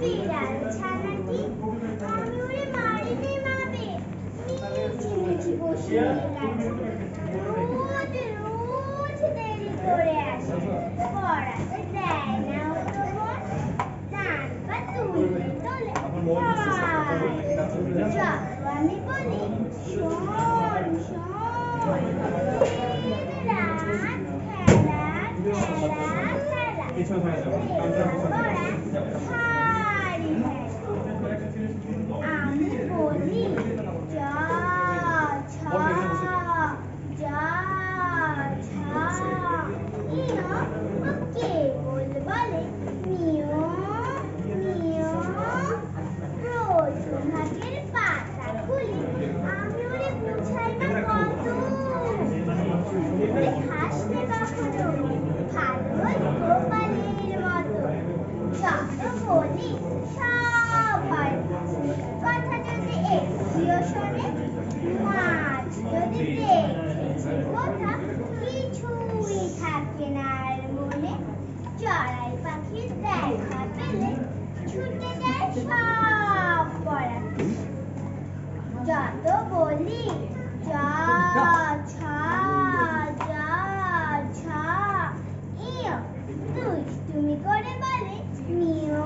বিড়াল ছানাটি আমি ওরে মারিতে মাবে মিছি মিছি বসিয়ে গেছে রোজ রোজ দেরি করে আসে পড়াতে দেয় না ও তো মন ডান পা তুলতে তোলে যত আমি বলি শোন শোন দিন রাত খেলা খেলা খেলা হারি আমি বলি জ ছ জ ছ ইয় ওকে বলে মিয় মিয় প্রথম ভাগের পাতা খুলি আমি ওরে বুঝাই না কত ওরে হাসতে কখনো ভালো গোপালের মতো যত বলি সব হয় কথা যদি একটিও শোনে মাছ যদি দেখেছে কোথা কিছুই থাকে না আর মনে চড়াই পাখির দেখা পেলে ছুটে যায় সব পড়াতে যত বলি জ ছ জ ছ ইয় দুষ্টুমি করে বলে মিয়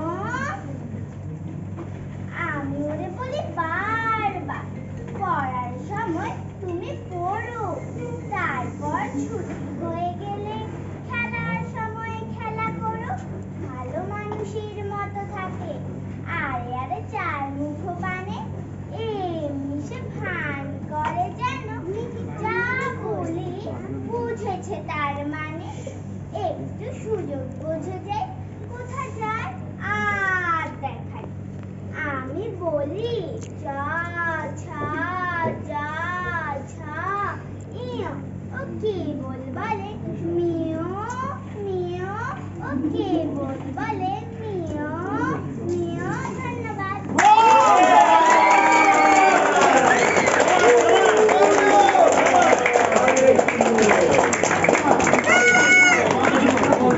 আমি ওরে বলি বারবার পড়ার সময় তুমি পড়ো তারপর ছুটি হয়ে গেলে খেলার সময় খেলা করো ভালো মানুষের মতো থাকে আরে আরে চার মুখো পানে এমনি সে ভান করে যেন যা বলি বুঝেছে তার মানে একটু সুযোগ বুঝে যায় কোথা যায় আর দেখায় আমি বলি জ ছ জ ছ ইয় ও কি বলে